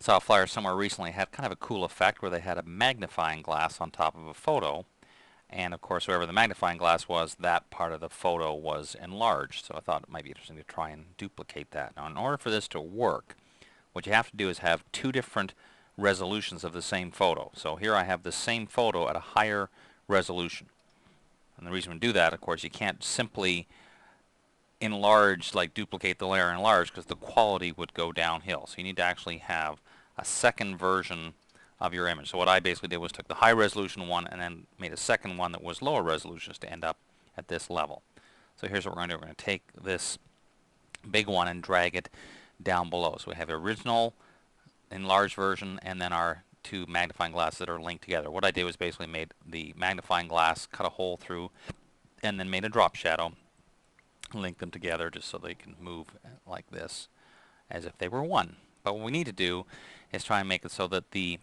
Saw a flyer somewhere recently had kind of a cool effect where they had a magnifying glass on top of a photo, and of course wherever the magnifying glass was, that part of the photo was enlarged. So I thought it might be interesting to try and duplicate that. Now in order for this to work, what you have to do is have two different resolutions of the same photo. So here I have the same photo at a higher resolution. And the reason we do that, of course, you can't simply enlarge, like duplicate the layer and enlarge, because the quality would go downhill. So you need to actually have a second version of your image. So what I basically did was took the high resolution one and then made a second one that was lower resolutions to end up at this level. So here's what we're going to do. We're going to take this big one and drag it down below. So we have the original enlarged version and then our two magnifying glasses that are linked together. What I did was basically made the magnifying glass, cut a hole through, and then made a drop shadow, link them together just so they can move like this as if they were one. But what we need to do is try and make it so that the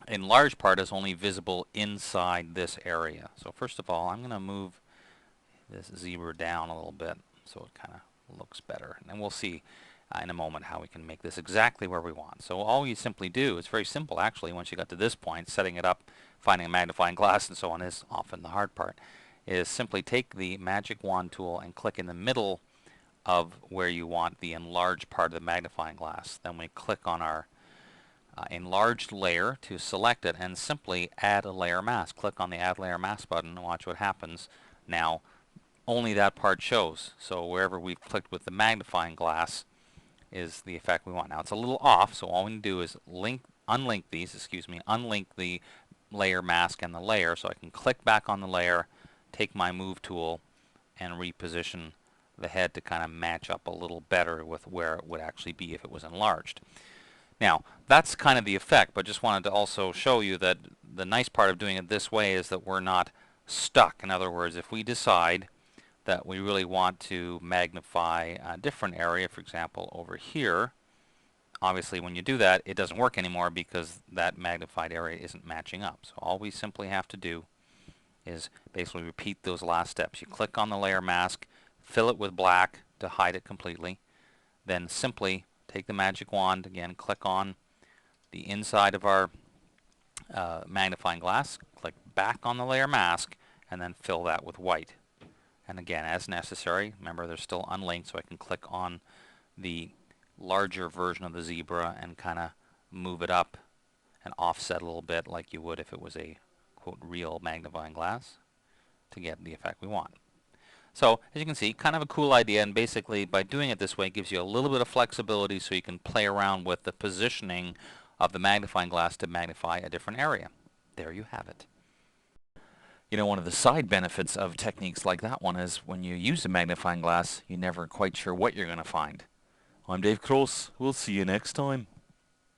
enlarged part is only visible inside this area. So first of all, I'm going to move this zebra down a little bit so it kind of looks better. And then we'll see in a moment how we can make this exactly where we want. So all you simply do, it's very simple actually once you got to this point. Setting it up, finding a magnifying glass and so on is often the hard part. Is simply take the magic wand tool and click in the middle of where you want the enlarged part of the magnifying glass. Then we click on our enlarged layer to select it and simply add a layer mask. Click on the add layer mask button and watch what happens. Now only that part shows. So wherever we've clicked with the magnifying glass is the effect we want. Now it's a little off, so all we need to do is unlink the layer mask and the layer, so I can click back on the layer, take my move tool, and reposition the head to kind of match up a little better with where it would actually be if it was enlarged. Now that's kind of the effect, but just wanted to also show you that the nice part of doing it this way is that we're not stuck. In other words, if we decide that we really want to magnify a different area, for example over here, obviously when you do that it doesn't work anymore because that magnified area isn't matching up. So all we simply have to do is basically repeat those last steps. You click on the layer mask, fill it with black to hide it completely, then simply take the magic wand again, click on the inside of our magnifying glass, click back on the layer mask, and then fill that with white. And again, as necessary, remember they're still unlinked, so I can click on the larger version of the zebra and kind of move it up and offset a little bit like you would if it was a quote real magnifying glass to get the effect we want. So as you can see, kind of a cool idea, and basically by doing it this way it gives you a little bit of flexibility so you can play around with the positioning of the magnifying glass to magnify a different area. There you have it. You know, one of the side benefits of techniques like that one is when you use a magnifying glass, you're never quite sure what you're going to find. I'm Dave Cross. We'll see you next time.